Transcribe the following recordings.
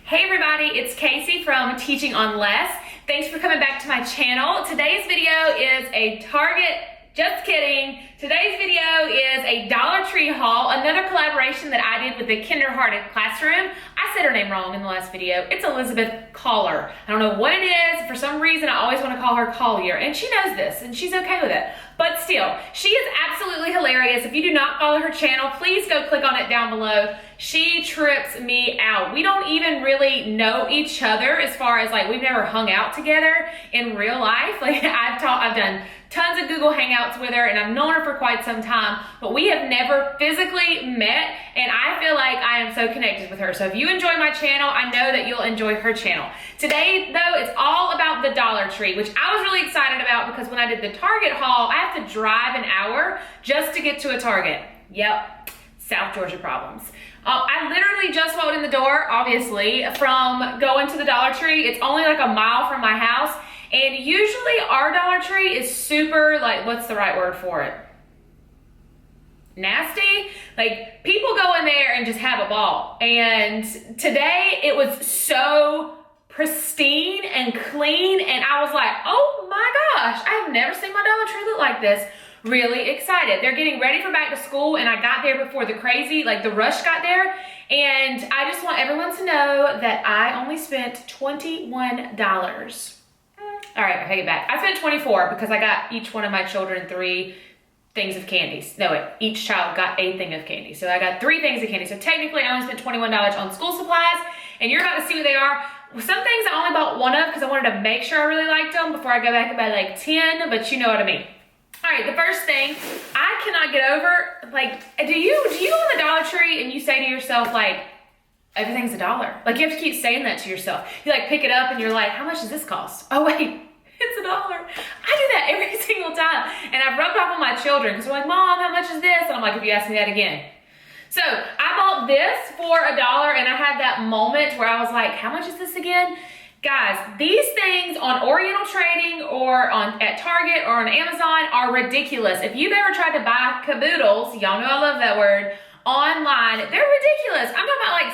Hey everybody, it's Casey from Teaching on Less. Thanks for coming back to my channel. Today's video is a Target, just kidding. Today's video is a Dollar Tree haul, another collaboration that I did with the Kindergarten classroom. I said her name wrong in the last video. It's Elizabeth Coller. I don't know what it is. For some reason, I always want to call her Collier, and she knows this, and she's okay with it. But still, she is absolutely hilarious. If you do not follow her channel, please go click on it down below. She trips me out. We don't even really know each other as far as like we've never hung out together in real life. Like I've done tons of Google Hangouts with her and I've known her for quite some time, but we have never physically met, and I feel like I am so connected with her. So if you enjoy my channel, I know that you'll enjoy her channel. Today though, it's all about the Dollar Tree, which I was really excited about because when I did the Target haul, I have to drive an hour just to get to a Target. Yep, South Georgia problems. I literally just walked in the door, obviously, from going to the Dollar Tree. It's only like a mile from my house. And usually our Dollar Tree is super, like, what's the right word for it? Nasty? Like, people go in there and just have a ball. And today it was so pristine and clean. And I was like, oh my gosh, I have never seen my Dollar Tree look like this. Really excited. They're getting ready for back to school, and I got there before the rush got there. And I just want everyone to know that I only spent $21. All right, I take it back. I spent 24 because I got each one of my children 3 things of candies. No, wait, each child got a thing of candy. So I got 3 things of candy. So technically I only spent $21 on school supplies, and you're about to see what they are. Some things I only bought one of because I wanted to make sure I really liked them before I go back and buy like 10, but you know what I mean. All right, the first thing I cannot get over, like, do you go in the Dollar Tree and you say to yourself, like, everything's $1? Like, you have to keep saying that to yourself. You like pick it up and you're like, how much does this cost? Oh wait, it's $1. I do that every single time. And I've rubbed off on my children because they're like, Mom, how much is this? And I'm like, if you ask me that again. So I bought this for $1, and I had that moment where I was like, how much is this again? Guys, these things on Oriental Trading or at Target or on Amazon are ridiculous. If you've ever tried to buy caboodles, y'all know I love that word, online, they're ridiculous. I'm talking about like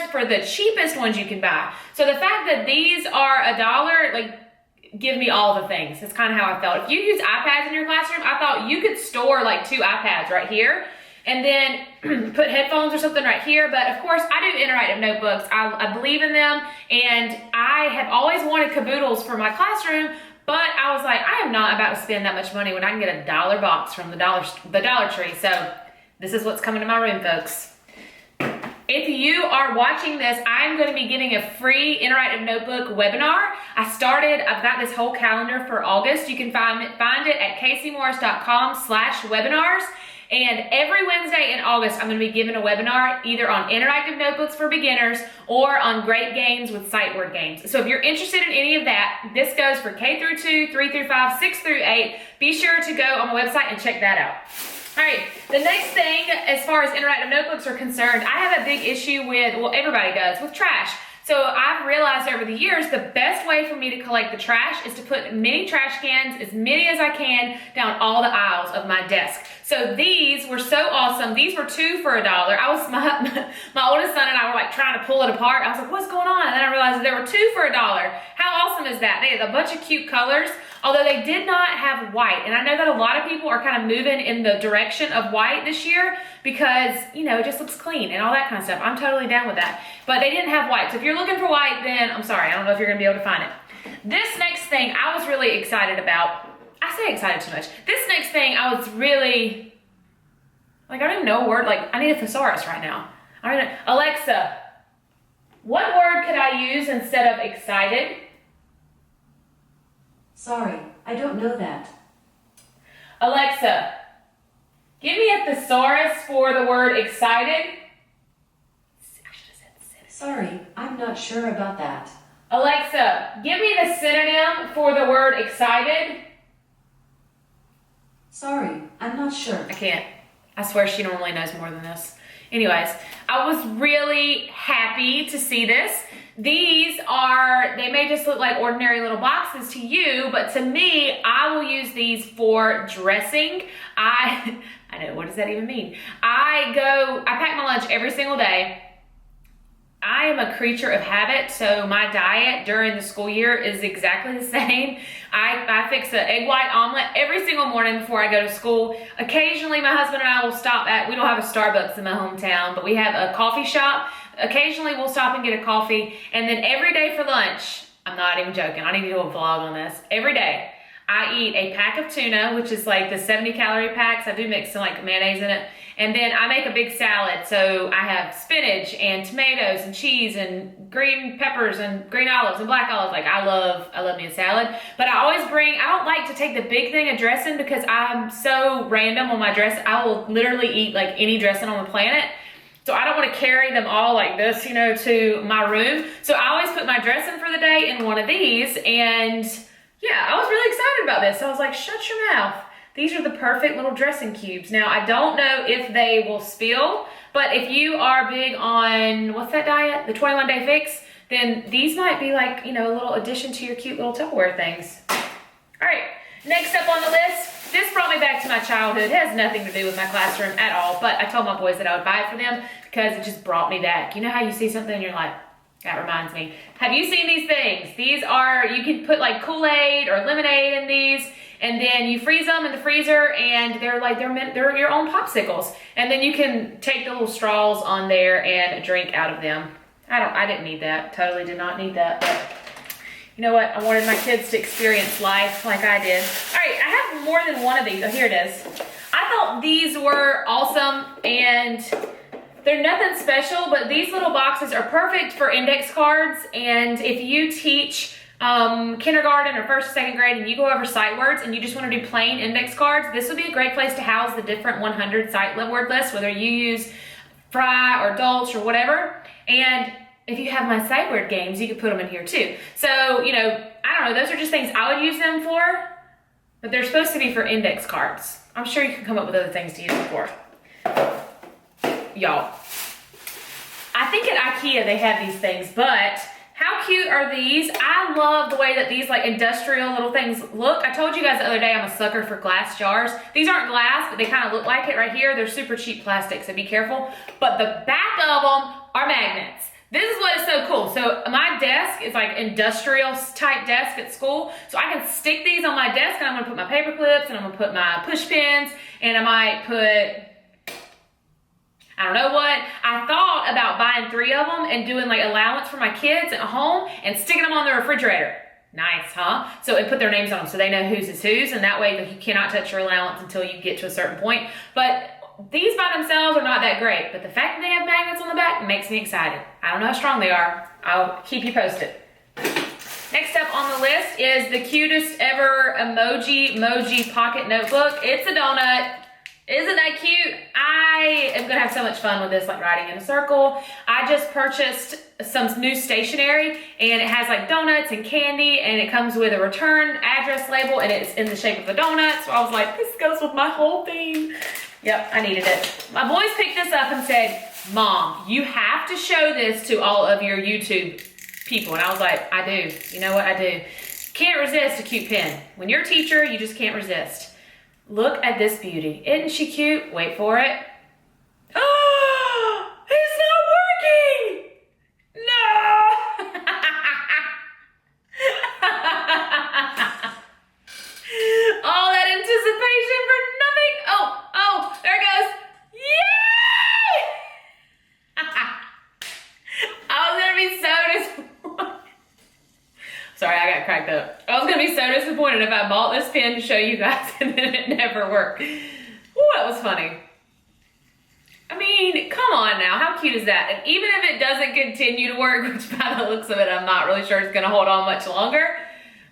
$7 for the cheapest ones you can buy. So the fact that these are $1, like, give me all the things. That's kind of how I felt. If you use iPads in your classroom, I thought you could store like 2 iPads right here and then put headphones or something right here. But of course, I do interactive notebooks. I believe in them, and I have always wanted caboodles for my classroom, but I was like, I am not about to spend that much money when I can get a $1 box from the Dollar Tree. So this is what's coming to my room, folks. If you are watching this, I'm going to be giving a free interactive notebook webinar. I've got this whole calendar for August. You can find it at kaysemorris.com/webinars. And every Wednesday in August, I'm going to be giving a webinar either on interactive notebooks for beginners or on great games with sight word games. So if you're interested in any of that, this goes for K through 2, 3 through 5, 6 through 8. Be sure to go on my website and check that out. All right, the next thing, as far as interactive notebooks are concerned, I have a big issue with, well, everybody does, with trash. So I've realized over the years, the best way for me to collect the trash is to put mini trash cans, as many as I can, down all the aisles of my desk. So these were so awesome. These were 2 for $1. My oldest son and I were like trying to pull it apart. I was like, what's going on? And then I realized that there were 2 for $1. How awesome is that? They had a bunch of cute colors, although they did not have white. And I know that a lot of people are kind of moving in the direction of white this year because, you know, it just looks clean and all that kind of stuff. I'm totally down with that. But they didn't have white. So if you're looking for white, then I'm sorry. I don't know if you're going to be able to find it. This next thing I was really excited about. I say excited too much. This next thing I was really, like, I don't even know a word. Like, I need a thesaurus right now. I don't know. Alexa, what word could I use instead of excited? Sorry, I don't know that. Alexa, give me a thesaurus for the word excited. I should have said synonym. Sorry, I'm not sure about that. Alexa, give me the synonym for the word excited. Sorry, I'm not sure. I can't. I swear she normally knows more than this. Anyways, I was really happy to see this. These they may just look like ordinary little boxes to you, but to me, I will use these for dressing. I know, what does that even mean? I pack my lunch every single day. I am a creature of habit, so my diet during the school year is exactly the same. I fix an egg white omelet every single morning before I go to school. Occasionally, my husband and I will stop at, we don't have a Starbucks in my hometown, but we have a coffee shop. Occasionally, we'll stop and get a coffee, and then every day for lunch, I'm not even joking, I need to do a vlog on this. Every day, I eat a pack of tuna, which is like the 70 calorie packs. I do mix some like mayonnaise in it. And then I make a big salad. So I have spinach and tomatoes and cheese and green peppers and green olives and black olives. Like I love me a salad. But I always bring, I don't like to take the big thing of dressing because I'm so random on my dress. I will literally eat like any dressing on the planet. So I don't want to carry them all like this, you know, to my room. So I always put my dressing for the day in one of these. And yeah, I was really excited about this. So I was like, shut your mouth. These are the perfect little dressing cubes. Now, I don't know if they will spill, but if you are big on, what's that diet? The 21-day fix, then these might be like, you know, a little addition to your cute little Tupperware things. All right, next up on the list, this brought me back to my childhood. It has nothing to do with my classroom at all, but I told my boys that I would buy it for them because it just brought me back. You know how you see something and you're like, that reminds me. Have you seen these things? These are, you can put like Kool-Aid or lemonade in these, and then you freeze them in the freezer, and they're your own popsicles. And then you can take the little straws on there and drink out of them. I didn't need that. Totally did not need that. But you know what? I wanted my kids to experience life like I did. All right, I have more than one of these. Oh, here it is. I thought these were awesome, and they're nothing special, but these little boxes are perfect for index cards. And if you teach kindergarten or first or second grade and you go over sight words and you just want to do plain index cards, this would be a great place to house the different 100 sight word lists, whether you use Fry or Dolce or whatever. And if you have my sight word games, you could put them in here too. So, you know, I don't know, those are just things I would use them for, but they're supposed to be for index cards. I'm sure you can come up with other things to use them for. Y'all, I think at IKEA they have these things, but how cute are these? I love the way that these like industrial little things look. I told you guys the other day I'm a sucker for glass jars. These aren't glass, but they kind of look like it right here. They're super cheap plastic, so be careful. But the back of them are magnets. This is what is so cool. So my desk is like industrial type desk at school. So I can stick these on my desk, and I'm gonna put my paper clips, and I'm gonna put my push pins, and I might put, I don't know what. I thought about buying 3 of them and doing like allowance for my kids at home and sticking them on the refrigerator. Nice, huh? So it put their names on them so they know whose is whose, and that way you cannot touch your allowance until you get to a certain point. But these by themselves are not that great, but the fact that they have magnets on the back makes me excited. I don't know how strong they are. I'll keep you posted. Next up on the list is the cutest ever Emoji pocket notebook. It's a donut. Isn't that cute? I am gonna have so much fun with this, like writing in a circle. I just purchased some new stationery, and it has like donuts and candy, and it comes with a return address label, and it's in the shape of a donut. So I was like, this goes with my whole theme. Yep, I needed it. My boys picked this up and said, Mom, you have to show this to all of your YouTube people. And I was like, I do. You know what? I do. Can't resist a cute pen. When you're a teacher, you just can't resist. Look at this beauty. Isn't she cute? Wait for it. Oh, it's not working. No. All that anticipation for nothing. Oh, there it goes. Yay! I was gonna be so disappointed. Sorry, I got cracked up. I was gonna be so disappointed if I bought this pen to show you guys and then it never worked. Ooh, that was funny. I mean, come on now, how cute is that? And even if it doesn't continue to work, which by the looks of it, I'm not really sure it's gonna hold on much longer.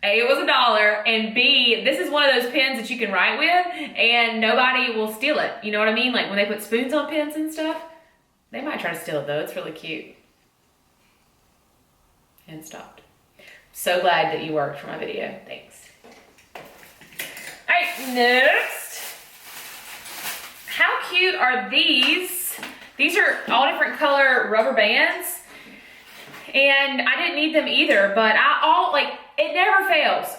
A, it was $1, and B, this is one of those pens that you can write with and nobody will steal it. You know what I mean? Like when they put spoons on pens and stuff, they might try to steal it though. It's really cute. And stopped. So glad that you worked for my video. Thanks. All right, next. How cute are these? These are all different color rubber bands. And I didn't need them either, but it never fails.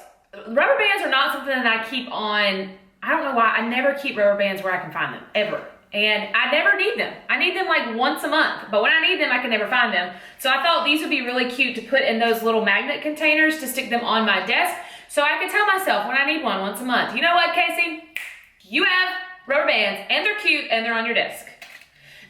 Rubber bands are not something that I keep on. I don't know why. I never keep rubber bands where I can find them, ever. and I never need them. I need them like once a month, but when I need them, I can never find them. So I thought these would be really cute to put in those little magnet containers to stick them on my desk, so I could tell myself when I need one once a month. You know what, Casey? You have rubber bands, and they're cute, and they're on your desk.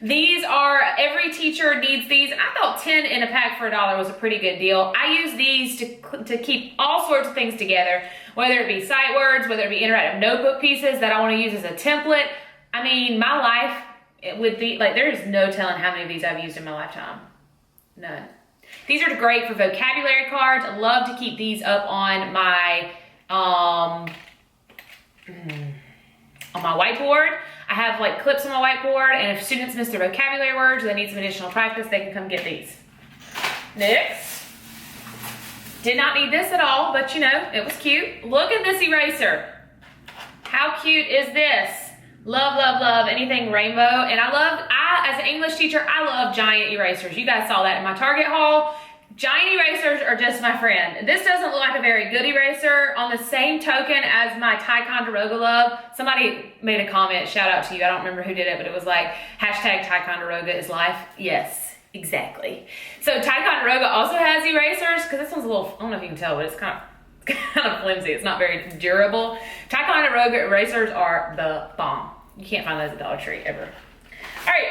These are, every teacher needs these, and I thought 10 in a pack for $1 was a pretty good deal. I use these to keep all sorts of things together, whether it be sight words, whether it be interactive notebook pieces that I want to use as a template. I mean, my life with the, like, there is no telling how many of these I've used in my lifetime. None. These are great for vocabulary cards. I love to keep these up on my whiteboard. I have like clips on my whiteboard, and if students miss their vocabulary words or they need some additional practice, they can come get these. Next. Did not need this at all, but you know, it was cute. Look at this eraser. How cute is this? Love, love, love anything rainbow. And as an English teacher, I love giant erasers. You guys saw that in my Target haul. Giant erasers are just my friend. This doesn't look like a very good eraser. On the same token as my Ticonderoga love, somebody made a comment, shout out to you, I don't remember who did it, but it was like, hashtag Ticonderoga is life. Yes, exactly. So Ticonderoga also has erasers, because this one's a little, I don't know if you can tell, but it's kind of flimsy. It's not very durable. Ticonderoga erasers are the bomb. You can't find those at Dollar Tree ever. All right.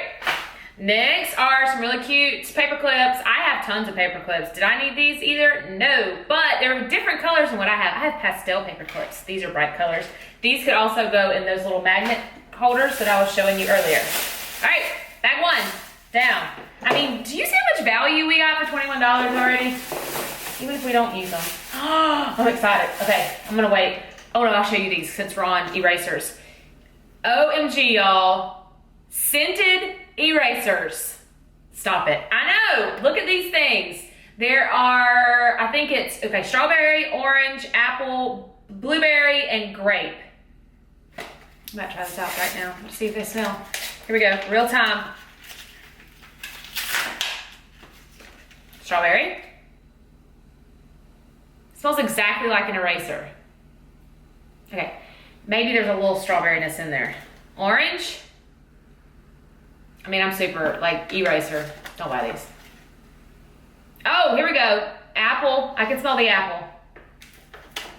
Next are some really cute paper clips. I have tons of paper clips. Did I need these either? No, but they're different colors than what I have. I have pastel paper clips. These are bright colors. These could also go in those little magnet holders that I was showing you earlier. All right, bag one, down. I mean, do you see how much value we got for $21 already? Even if we don't use them. Oh, I'm excited. Okay, I'm gonna wait. Oh no, I'll show you these since we're on erasers. OMG, y'all. Scented erasers. Stop it. I know. Look at these things. There are, I think it's, okay, strawberry, orange, apple, blueberry, and grape. I'm about to try this out right now. Let's see if they smell. Here we go. Real time. Strawberry. Smells exactly like an eraser. Okay. Maybe there's a little strawberryness in there. Orange. I mean, I'm super, like, eraser. Don't buy these. Oh, here we go. Apple. I can smell the apple.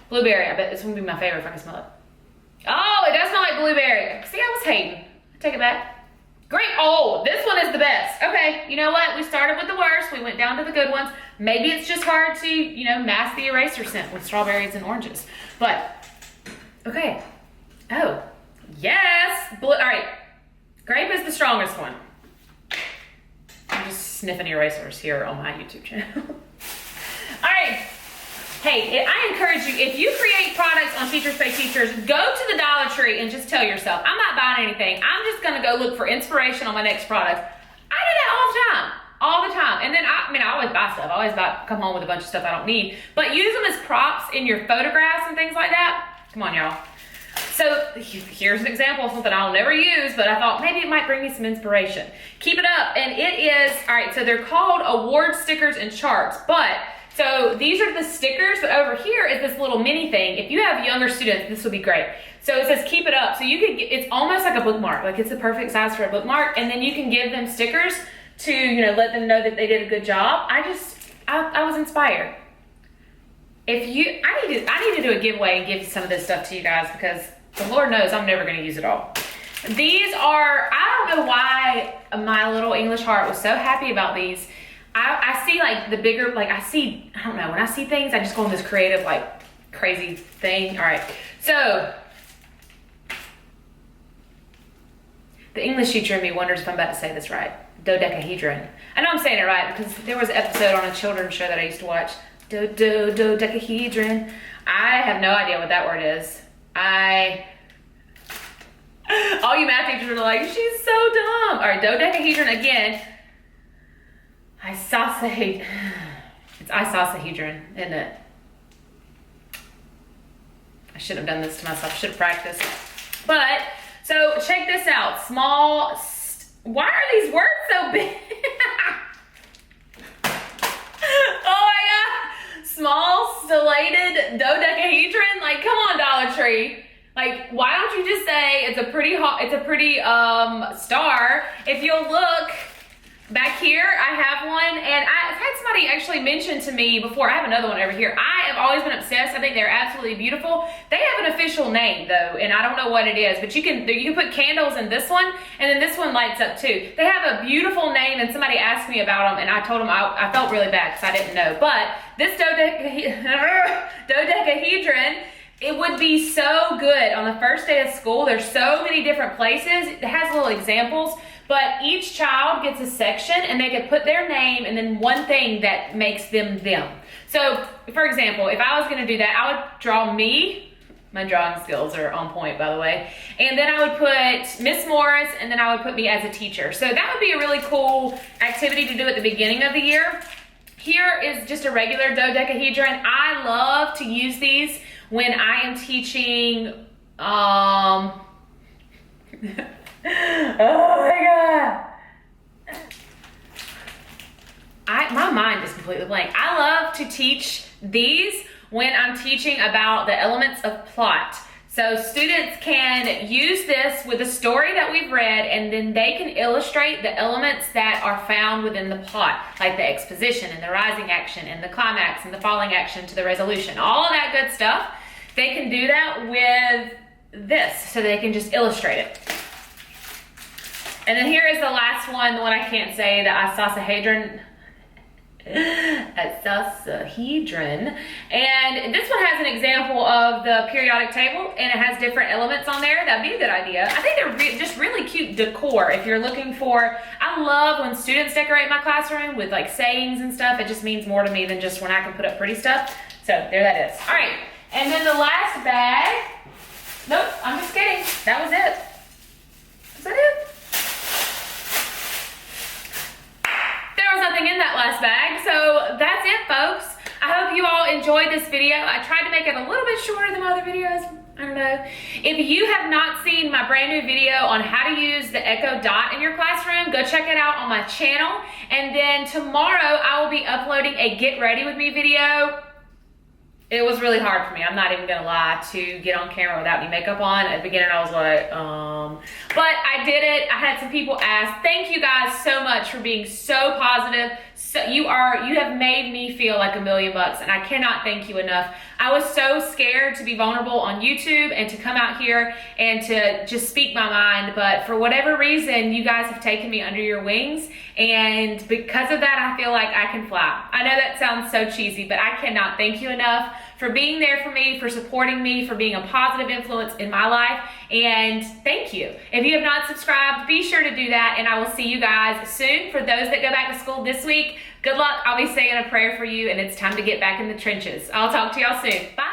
Blueberry. I bet this one would be my favorite if I can smell it. Oh, it does smell like blueberry. See, I was hating. Take it back. Grape. Oh, this one is the best. Okay, you know what? We started with the worst. We went down to the good ones. Maybe it's just hard to, you know, mask the eraser scent with strawberries and oranges. But, okay. Oh, yes. All right. Grape is the strongest one. I'm just sniffing erasers here on my YouTube channel. All right. Hey, I encourage you, if you create products on Teachers Pay Teachers, go to the Dollar Tree and just tell yourself, I'm not buying anything. I'm just going to go look for inspiration on my next product. I do that all the time. All the time. And then, I always buy stuff. I always come home with a bunch of stuff I don't need. But use them as props in your photographs and things like that. Come on, y'all. So here's an example of something I'll never use, but I thought maybe it might bring me some inspiration. Keep it up. And it is, all right, so they're called award stickers and charts. But, so these are the stickers, but over here is this little mini thing. If you have younger students, this would be great. So it says keep it up. So you could get, it's almost like a bookmark. Like it's the perfect size for a bookmark. And then you can give them stickers to, you know, let them know that they did a good job. I was inspired. I need to do a giveaway and give some of this stuff to you guys because the Lord knows I'm never going to use it all. These are, I don't know why my little English heart was so happy about these. I see like the bigger, like I don't know, when I see things, I just go on this creative, like crazy thing. All right. So the English teacher in me wonders if I'm about to say this right. Dodecahedron. I know I'm saying it right because there was an episode on a children's show that I used to watch. Dodecahedron. I have no idea what that word is. All you math teachers are like, she's so dumb. All right, dodecahedron again. It's isosahedron, isn't it? I shouldn't have done this to myself. I should have practiced. But, so check this out. Why are these words so big? Oh my God. Small stellated dodecahedron? Like, come on, Dollar Tree. Like, why don't you just say it's a pretty star? If you'll look back here, I have one, and I've had somebody actually mention to me before. I have another one over here. I have always been obsessed. I think they're absolutely beautiful. They have an official name though, and I don't know what it is, but you can put candles in this one, and then this one lights up too. They have a beautiful name, and somebody asked me about them, and I told them I felt really bad because I didn't know. But this dodecahedron, it would be so good on the first day of school. There's so many different places. It has little examples, but each child gets a section and they could put their name and then one thing that makes them them. So, for example, if I was gonna do that, I would draw me. My drawing skills are on point, by the way. And then I would put Miss Morris, and then I would put me as a teacher. So that would be a really cool activity to do at the beginning of the year. Here is just a regular dodecahedron. I love to use these when I am teaching, oh my God. My mind is completely blank. I love to teach these when I'm teaching about the elements of plot. So students can use this with a story that we've read, and then they can illustrate the elements that are found within the plot, like the exposition and the rising action and the climax and the falling action to the resolution, all of that good stuff. They can do that with this, so they can just illustrate it. And then here is the last one, the one I can't say, the icosahedron. Icosahedron. And this one has an example of the periodic table, and it has different elements on there. That'd be a good idea. I think they're just really cute decor if you're looking for. I love when students decorate my classroom with like sayings and stuff. It just means more to me than just when I can put up pretty stuff. So there that is. All right. And then the last bag, nope, I'm just kidding. That was it. Was that it? There was nothing in that last bag, so that's it, folks. I hope you all enjoyed this video. I tried to make it a little bit shorter than my other videos. I don't know. If you have not seen my brand new video on how to use the Echo Dot in your classroom, go check it out on my channel. And then tomorrow I will be uploading a Get Ready With Me video. It was really hard for me, I'm not even gonna lie, to get on camera without any makeup on. At the beginning I was like, but I did it. I had some people ask. Thank you guys so much for being so positive. So you have made me feel like $1 million, and I cannot thank you enough. I was so scared to be vulnerable on YouTube and to come out here and to just speak my mind, but for whatever reason, you guys have taken me under your wings, and because of that, I feel like I can fly. I know that sounds so cheesy, but I cannot thank you enough for being there for me, for supporting me, for being a positive influence in my life, and thank you. If you have not subscribed, be sure to do that, and I will see you guys soon. For those that go back to school this week, good luck. I'll be saying a prayer for you, and it's time to get back in the trenches. I'll talk to y'all soon. Bye.